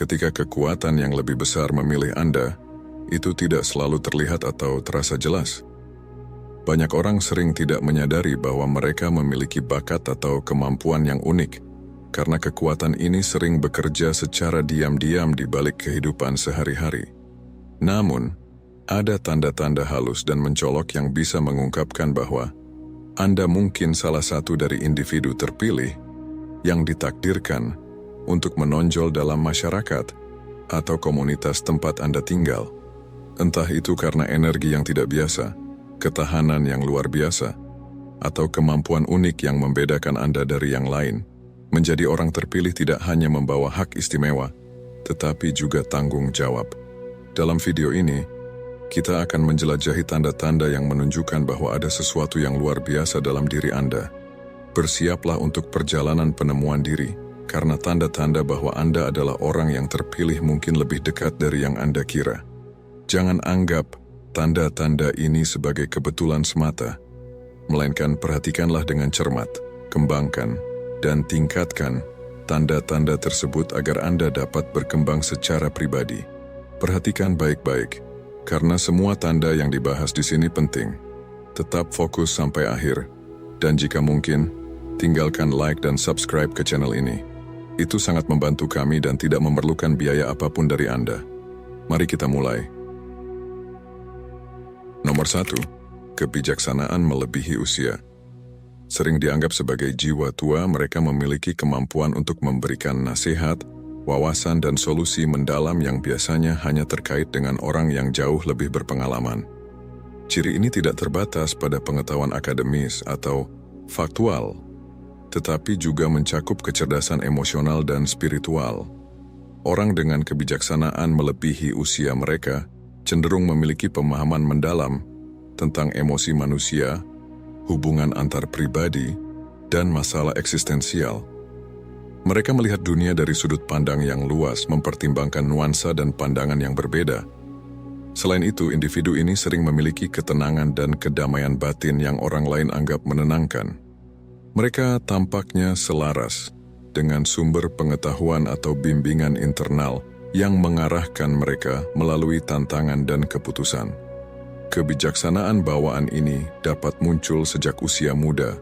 ketika kekuatan yang lebih besar memilih Anda, itu tidak selalu terlihat atau terasa jelas. Banyak orang sering tidak menyadari bahwa mereka memiliki bakat atau kemampuan yang unik, karena kekuatan ini sering bekerja secara diam-diam di balik kehidupan sehari-hari. Namun, ada tanda-tanda halus dan mencolok yang bisa mengungkapkan bahwa Anda mungkin salah satu dari individu terpilih yang ditakdirkan untuk menonjol dalam masyarakat atau komunitas tempat Anda tinggal. Entah itu karena energi yang tidak biasa, ketahanan yang luar biasa, atau kemampuan unik yang membedakan Anda dari yang lain. Menjadi orang terpilih tidak hanya membawa hak istimewa, tetapi juga tanggung jawab. Dalam video ini, kita akan menjelajahi tanda-tanda yang menunjukkan bahwa ada sesuatu yang luar biasa dalam diri Anda. Bersiaplah untuk perjalanan penemuan diri, karena tanda-tanda bahwa Anda adalah orang yang terpilih mungkin lebih dekat dari yang Anda kira. Jangan anggap tanda-tanda ini sebagai kebetulan semata, melainkan perhatikanlah dengan cermat, kembangkan, dan tingkatkan tanda-tanda tersebut agar Anda dapat berkembang secara pribadi. Perhatikan baik-baik, karena semua tanda yang dibahas di sini penting. Tetap fokus sampai akhir, dan jika mungkin, tinggalkan like dan subscribe ke channel ini. Itu sangat membantu kami dan tidak memerlukan biaya apapun dari Anda. Mari kita mulai. Nomor 1, kebijaksanaan melebihi usia. Sering dianggap sebagai jiwa tua, mereka memiliki kemampuan untuk memberikan nasihat, wawasan dan solusi mendalam yang biasanya hanya terkait dengan orang yang jauh lebih berpengalaman. Ciri ini tidak terbatas pada pengetahuan akademis atau faktual, tetapi juga mencakup kecerdasan emosional dan spiritual. Orang dengan kebijaksanaan melebihi usia mereka cenderung memiliki pemahaman mendalam tentang emosi manusia, hubungan antar pribadi, dan masalah eksistensial. Mereka melihat dunia dari sudut pandang yang luas, mempertimbangkan nuansa dan pandangan yang berbeda. Selain itu, individu ini sering memiliki ketenangan dan kedamaian batin yang orang lain anggap menenangkan. Mereka tampaknya selaras dengan sumber pengetahuan atau bimbingan internal yang mengarahkan mereka melalui tantangan dan keputusan. Kebijaksanaan bawaan ini dapat muncul sejak usia muda,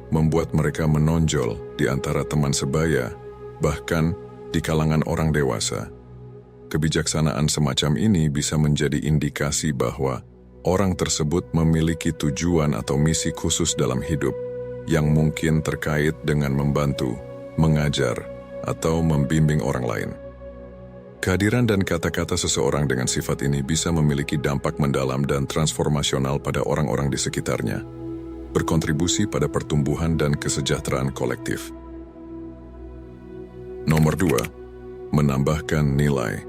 membuat mereka menonjol di antara teman sebaya, bahkan di kalangan orang dewasa. Kebijaksanaan semacam ini bisa menjadi indikasi bahwa orang tersebut memiliki tujuan atau misi khusus dalam hidup yang mungkin terkait dengan membantu, mengajar, atau membimbing orang lain. Kehadiran dan kata-kata seseorang dengan sifat ini bisa memiliki dampak mendalam dan transformasional pada orang-orang di sekitarnya, berkontribusi pada pertumbuhan dan kesejahteraan kolektif. Nomor 2, menambahkan nilai.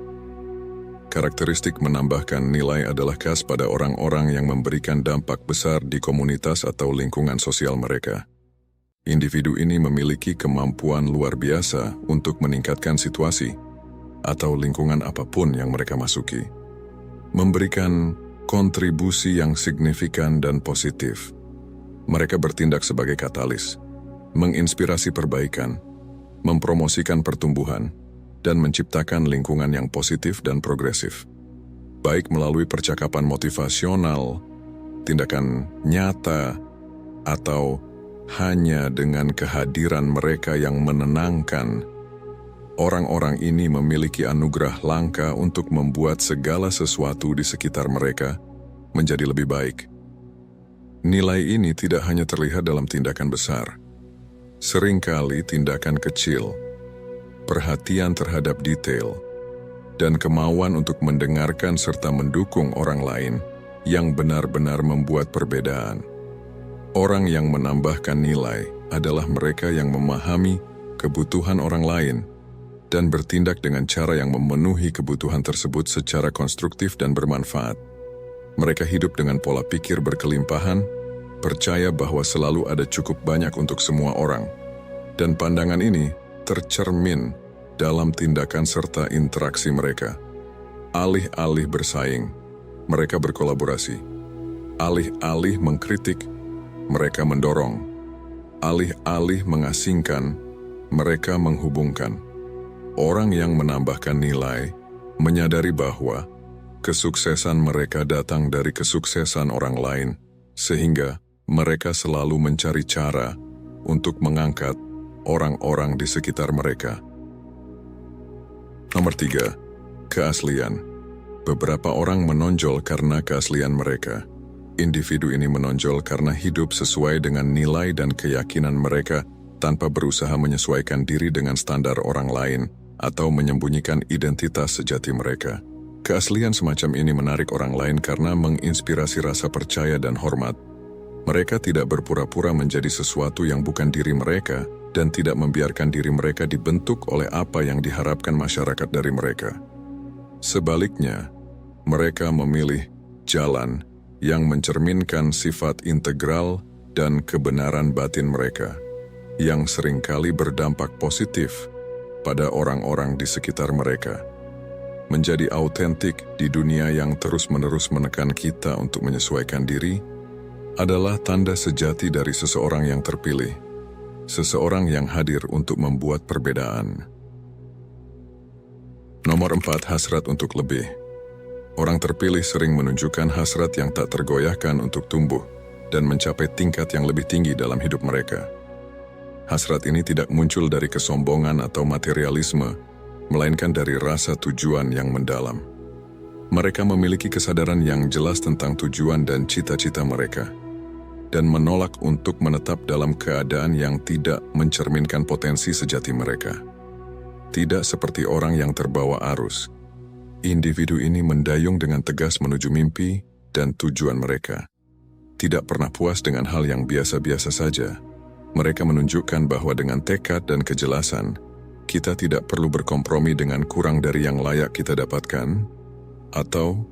Karakteristik menambahkan nilai adalah khas pada orang-orang yang memberikan dampak besar di komunitas atau lingkungan sosial mereka. Individu ini memiliki kemampuan luar biasa untuk meningkatkan situasi atau lingkungan apapun yang mereka masuki, memberikan kontribusi yang signifikan dan positif. Mereka bertindak sebagai katalis, menginspirasi perbaikan, mempromosikan pertumbuhan, dan menciptakan lingkungan yang positif dan progresif. Baik melalui percakapan motivasional, tindakan nyata, atau hanya dengan kehadiran mereka yang menenangkan. Orang-orang ini memiliki anugerah langka untuk membuat segala sesuatu di sekitar mereka menjadi lebih baik. Nilai ini tidak hanya terlihat dalam tindakan besar. Seringkali tindakan kecil, perhatian terhadap detail, dan kemauan untuk mendengarkan serta mendukung orang lain yang benar-benar membuat perbedaan. Orang yang menambahkan nilai adalah mereka yang memahami kebutuhan orang lain dan bertindak dengan cara yang memenuhi kebutuhan tersebut secara konstruktif dan bermanfaat. Mereka hidup dengan pola pikir berkelimpahan, percaya bahwa selalu ada cukup banyak untuk semua orang, dan pandangan ini tercermin dalam tindakan serta interaksi mereka. Alih-alih bersaing, mereka berkolaborasi. Alih-alih mengkritik, mereka mendorong. Alih-alih mengasingkan, mereka menghubungkan. Orang yang menambahkan nilai menyadari bahwa kesuksesan mereka datang dari kesuksesan orang lain, sehingga mereka selalu mencari cara untuk mengangkat orang-orang di sekitar mereka. Nomor 3, keaslian. Beberapa orang menonjol karena keaslian mereka. Individu ini menonjol karena hidup sesuai dengan nilai dan keyakinan mereka tanpa berusaha menyesuaikan diri dengan standar orang lain atau menyembunyikan identitas sejati mereka. Keaslian semacam ini menarik orang lain karena menginspirasi rasa percaya dan hormat. Mereka tidak berpura-pura menjadi sesuatu yang bukan diri mereka dan tidak membiarkan diri mereka dibentuk oleh apa yang diharapkan masyarakat dari mereka. Sebaliknya, mereka memilih jalan yang mencerminkan sifat integral dan kebenaran batin mereka, yang seringkali berdampak positif pada orang-orang di sekitar mereka. Menjadi autentik di dunia yang terus-menerus menekan kita untuk menyesuaikan diri adalah tanda sejati dari seseorang yang terpilih, seseorang yang hadir untuk membuat perbedaan. Nomor 4, hasrat untuk lebih. Orang terpilih sering menunjukkan hasrat yang tak tergoyahkan untuk tumbuh dan mencapai tingkat yang lebih tinggi dalam hidup mereka. Hasrat ini tidak muncul dari kesombongan atau materialisme, melainkan dari rasa tujuan yang mendalam. Mereka memiliki kesadaran yang jelas tentang tujuan dan cita-cita mereka, dan menolak untuk menetap dalam keadaan yang tidak mencerminkan potensi sejati mereka. Tidak seperti orang yang terbawa arus, individu ini mendayung dengan tegas menuju mimpi dan tujuan mereka. Tidak pernah puas dengan hal yang biasa-biasa saja. Mereka menunjukkan bahwa dengan tekad dan kejelasan, kita tidak perlu berkompromi dengan kurang dari yang layak kita dapatkan, atau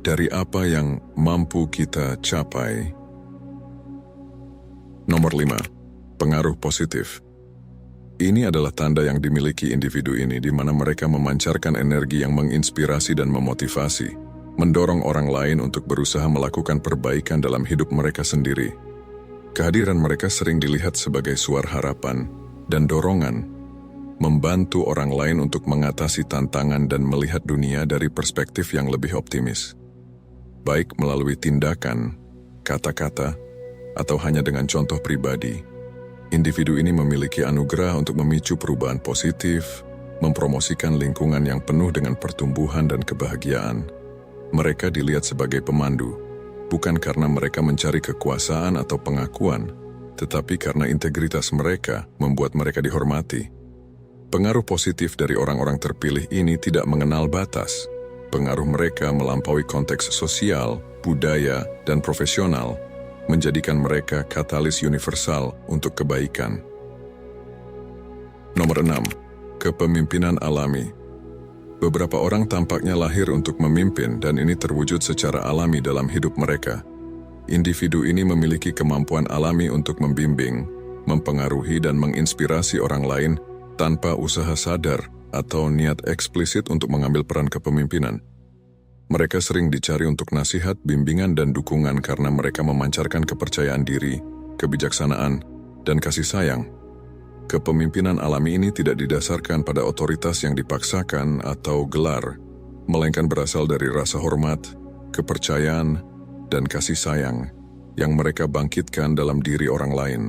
dari apa yang mampu kita capai. Nomor 5, pengaruh positif. Ini adalah tanda yang dimiliki individu ini di mana mereka memancarkan energi yang menginspirasi dan memotivasi, mendorong orang lain untuk berusaha melakukan perbaikan dalam hidup mereka sendiri. Kehadiran mereka sering dilihat sebagai suara harapan dan dorongan, membantu orang lain untuk mengatasi tantangan dan melihat dunia dari perspektif yang lebih optimis. Baik melalui tindakan, kata-kata, atau hanya dengan contoh pribadi, individu ini memiliki anugerah untuk memicu perubahan positif, mempromosikan lingkungan yang penuh dengan pertumbuhan dan kebahagiaan. Mereka dilihat sebagai pemandu, bukan karena mereka mencari kekuasaan atau pengakuan, tetapi karena integritas mereka membuat mereka dihormati. Pengaruh positif dari orang-orang terpilih ini tidak mengenal batas. Pengaruh mereka melampaui konteks sosial, budaya, dan profesional, menjadikan mereka katalis universal untuk kebaikan. Nomor 6, kepemimpinan alami. Beberapa orang tampaknya lahir untuk memimpin dan ini terwujud secara alami dalam hidup mereka. Individu ini memiliki kemampuan alami untuk membimbing, mempengaruhi dan menginspirasi orang lain tanpa usaha sadar atau niat eksplisit untuk mengambil peran kepemimpinan. Mereka sering dicari untuk nasihat, bimbingan dan dukungan karena mereka memancarkan kepercayaan diri, kebijaksanaan, dan kasih sayang. Kepemimpinan alami ini tidak didasarkan pada otoritas yang dipaksakan atau gelar, melainkan berasal dari rasa hormat, kepercayaan, dan kasih sayang yang mereka bangkitkan dalam diri orang lain.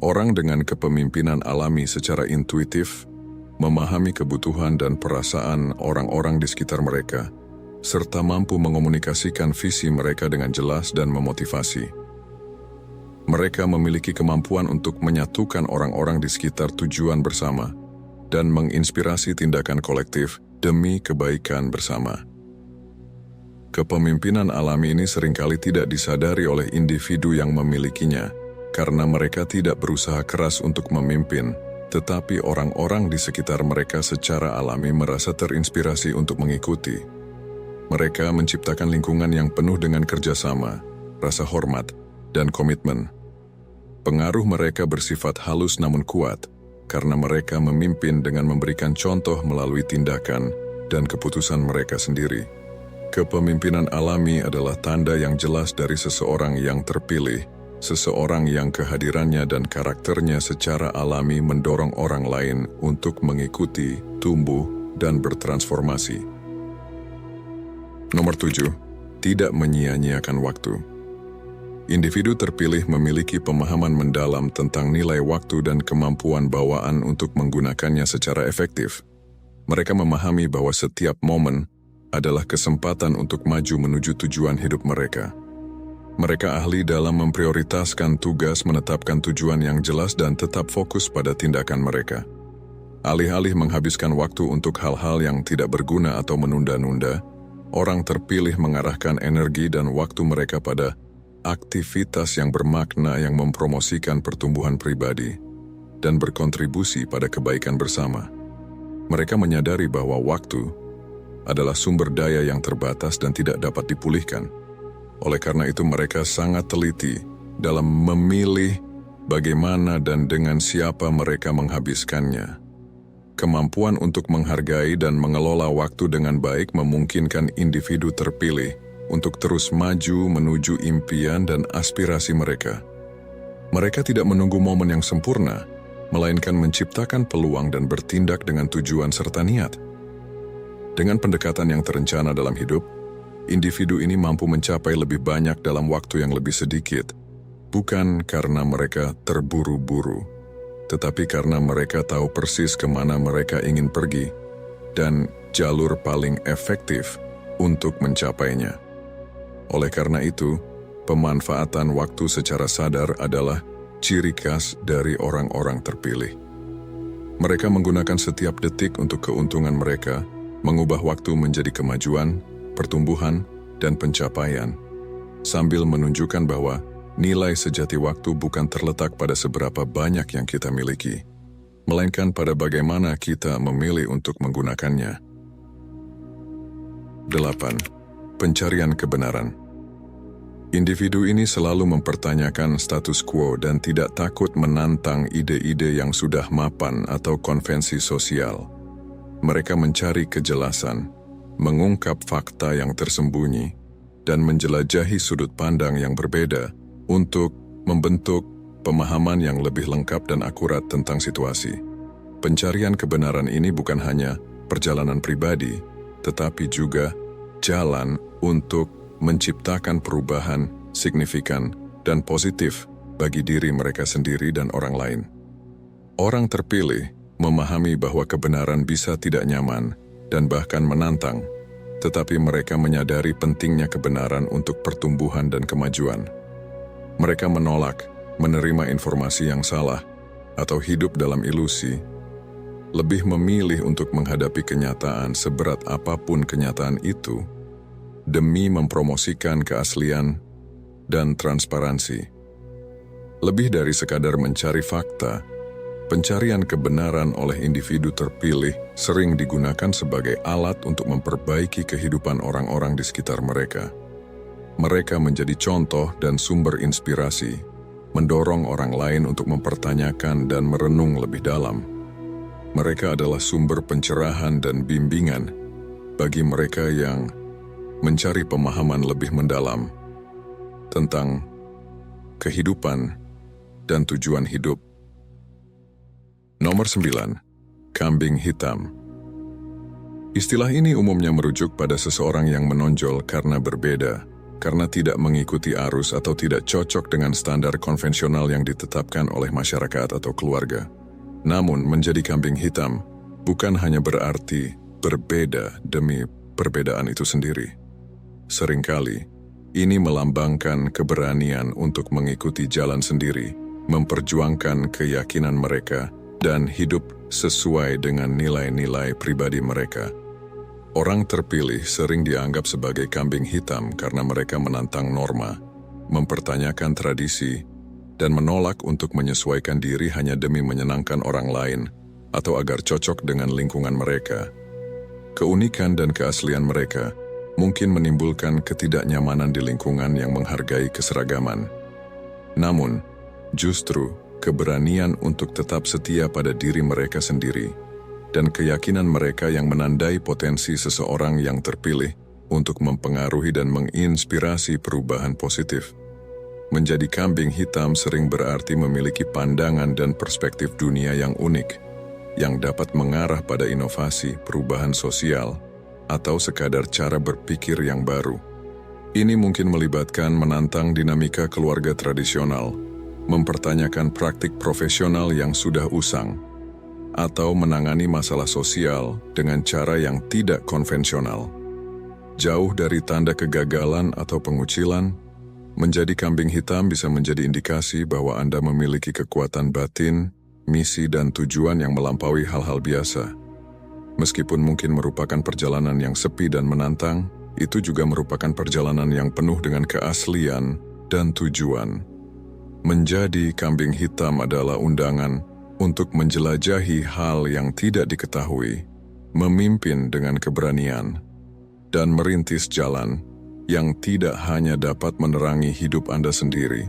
Orang dengan kepemimpinan alami secara intuitif memahami kebutuhan dan perasaan orang-orang di sekitar mereka, serta mampu mengomunikasikan visi mereka dengan jelas dan memotivasi. Mereka memiliki kemampuan untuk menyatukan orang-orang di sekitar tujuan bersama dan menginspirasi tindakan kolektif demi kebaikan bersama. Kepemimpinan alami ini seringkali tidak disadari oleh individu yang memilikinya karena mereka tidak berusaha keras untuk memimpin, tetapi orang-orang di sekitar mereka secara alami merasa terinspirasi untuk mengikuti. Mereka menciptakan lingkungan yang penuh dengan kerjasama, rasa hormat, dan komitmen. Pengaruh mereka bersifat halus namun kuat, karena mereka memimpin dengan memberikan contoh melalui tindakan dan keputusan mereka sendiri. Kepemimpinan alami adalah tanda yang jelas dari seseorang yang terpilih seseorang yang kehadirannya dan karakternya secara alami mendorong orang lain untuk mengikuti, tumbuh, dan bertransformasi. Nomor 7. Tidak menyia-nyiakan waktu. Individu terpilih memiliki pemahaman mendalam tentang nilai waktu dan kemampuan bawaan untuk menggunakannya secara efektif. Mereka memahami bahwa setiap momen adalah kesempatan untuk maju menuju tujuan hidup mereka. Mereka ahli dalam memprioritaskan tugas, menetapkan tujuan yang jelas, dan tetap fokus pada tindakan mereka. Alih-alih menghabiskan waktu untuk hal-hal yang tidak berguna atau menunda-nunda, orang terpilih mengarahkan energi dan waktu mereka pada aktivitas yang bermakna yang mempromosikan pertumbuhan pribadi dan berkontribusi pada kebaikan bersama. Mereka menyadari bahwa waktu adalah sumber daya yang terbatas dan tidak dapat dipulihkan. Oleh karena itu mereka sangat teliti dalam memilih bagaimana dan dengan siapa mereka menghabiskannya. Kemampuan untuk menghargai dan mengelola waktu dengan baik memungkinkan individu terpilih untuk terus maju menuju impian dan aspirasi mereka. Mereka tidak menunggu momen yang sempurna, melainkan menciptakan peluang dan bertindak dengan tujuan serta niat. Dengan pendekatan yang terencana dalam hidup, individu ini mampu mencapai lebih banyak dalam waktu yang lebih sedikit, bukan karena mereka terburu-buru, tetapi karena mereka tahu persis kemana mereka ingin pergi dan jalur paling efektif untuk mencapainya. Oleh karena itu, pemanfaatan waktu secara sadar adalah ciri khas dari orang-orang terpilih. Mereka menggunakan setiap detik untuk keuntungan mereka, mengubah waktu menjadi kemajuan, pertumbuhan, dan pencapaian, sambil menunjukkan bahwa nilai sejati waktu bukan terletak pada seberapa banyak yang kita miliki, melainkan pada bagaimana kita memilih untuk menggunakannya. 8. Pencarian kebenaran. Individu ini selalu mempertanyakan status quo dan tidak takut menantang ide-ide yang sudah mapan atau konvensi sosial. Mereka mencari kejelasan, mengungkap fakta yang tersembunyi, dan menjelajahi sudut pandang yang berbeda untuk membentuk pemahaman yang lebih lengkap dan akurat tentang situasi. Pencarian kebenaran ini bukan hanya perjalanan pribadi, tetapi juga jalan untuk menciptakan perubahan signifikan dan positif bagi diri mereka sendiri dan orang lain. Orang terpilih memahami bahwa kebenaran bisa tidak nyaman dan bahkan menantang, tetapi mereka menyadari pentingnya kebenaran untuk pertumbuhan dan kemajuan. Mereka menolak menerima informasi yang salah atau hidup dalam ilusi, lebih memilih untuk menghadapi kenyataan seberat apapun kenyataan itu, demi mempromosikan keaslian dan transparansi. Lebih dari sekadar mencari fakta, pencarian kebenaran oleh individu terpilih sering digunakan sebagai alat untuk memperbaiki kehidupan orang-orang di sekitar mereka. Mereka menjadi contoh dan sumber inspirasi, mendorong orang lain untuk mempertanyakan dan merenung lebih dalam. Mereka adalah sumber pencerahan dan bimbingan bagi mereka yang mencari pemahaman lebih mendalam tentang kehidupan dan tujuan hidup. Nomor 9. Kambing hitam. Istilah ini umumnya merujuk pada seseorang yang menonjol karena berbeda, karena tidak mengikuti arus atau tidak cocok dengan standar konvensional yang ditetapkan oleh masyarakat atau keluarga. Namun, menjadi kambing hitam bukan hanya berarti berbeda demi perbedaan itu sendiri. Seringkali, ini melambangkan keberanian untuk mengikuti jalan sendiri, memperjuangkan keyakinan mereka, dan hidup sesuai dengan nilai-nilai pribadi mereka. Orang terpilih sering dianggap sebagai kambing hitam karena mereka menantang norma, mempertanyakan tradisi, dan menolak untuk menyesuaikan diri hanya demi menyenangkan orang lain atau agar cocok dengan lingkungan mereka. Keunikan dan keaslian mereka mungkin menimbulkan ketidaknyamanan di lingkungan yang menghargai keseragaman. Namun, justru keberanian untuk tetap setia pada diri mereka sendiri dan keyakinan mereka yang menandai potensi seseorang yang terpilih untuk mempengaruhi dan menginspirasi perubahan positif. Menjadi kambing hitam sering berarti memiliki pandangan dan perspektif dunia yang unik, yang dapat mengarah pada inovasi, perubahan sosial, atau sekadar cara berpikir yang baru. Ini mungkin melibatkan menantang dinamika keluarga tradisional, mempertanyakan praktik profesional yang sudah usang, atau menangani masalah sosial dengan cara yang tidak konvensional. Jauh dari tanda kegagalan atau pengucilan, menjadi kambing hitam bisa menjadi indikasi bahwa Anda memiliki kekuatan batin, misi dan tujuan yang melampaui hal-hal biasa. Meskipun mungkin merupakan perjalanan yang sepi dan menantang, itu juga merupakan perjalanan yang penuh dengan keaslian dan tujuan. Menjadi kambing hitam adalah undangan untuk menjelajahi hal yang tidak diketahui, memimpin dengan keberanian, dan merintis jalan yang tidak hanya dapat menerangi hidup Anda sendiri,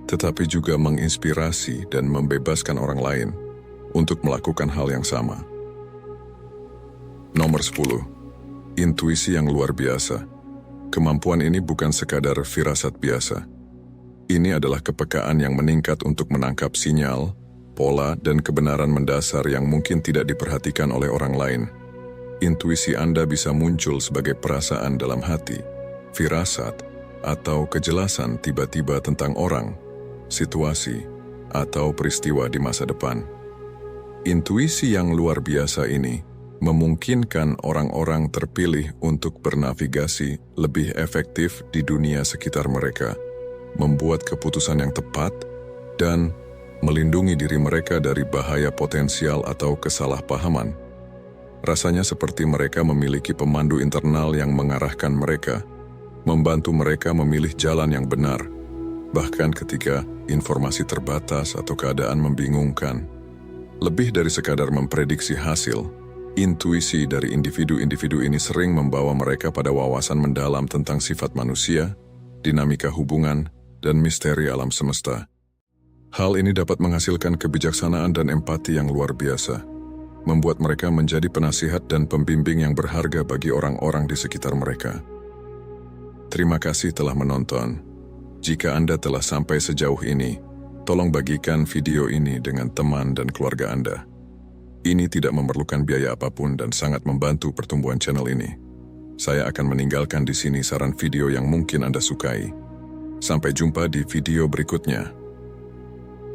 tetapi juga menginspirasi dan membebaskan orang lain untuk melakukan hal yang sama. Nomor 10. Intuisi yang luar biasa. Kemampuan ini bukan sekadar firasat biasa. Ini adalah kepekaan yang meningkat untuk menangkap sinyal, pola, dan kebenaran mendasar yang mungkin tidak diperhatikan oleh orang lain. Intuisi Anda bisa muncul sebagai perasaan dalam hati, firasat, atau kejelasan tiba-tiba tentang orang, situasi, atau peristiwa di masa depan. Intuisi yang luar biasa ini memungkinkan orang-orang terpilih untuk bernavigasi lebih efektif di dunia sekitar mereka, membuat keputusan yang tepat, dan melindungi diri mereka dari bahaya potensial atau kesalahpahaman. Rasanya seperti mereka memiliki pemandu internal yang mengarahkan mereka, membantu mereka memilih jalan yang benar, bahkan ketika informasi terbatas atau keadaan membingungkan. Lebih dari sekadar memprediksi hasil, intuisi dari individu-individu ini sering membawa mereka pada wawasan mendalam tentang sifat manusia, dinamika hubungan, dan misteri alam semesta. Hal ini dapat menghasilkan kebijaksanaan dan empati yang luar biasa, membuat mereka menjadi penasihat dan pembimbing yang berharga bagi orang-orang di sekitar mereka. Terima kasih telah menonton. Jika Anda telah sampai sejauh ini, tolong bagikan video ini dengan teman dan keluarga Anda. Ini tidak memerlukan biaya apapun dan sangat membantu pertumbuhan channel ini. Saya akan meninggalkan di sini saran video yang mungkin Anda sukai. Sampai jumpa di video berikutnya.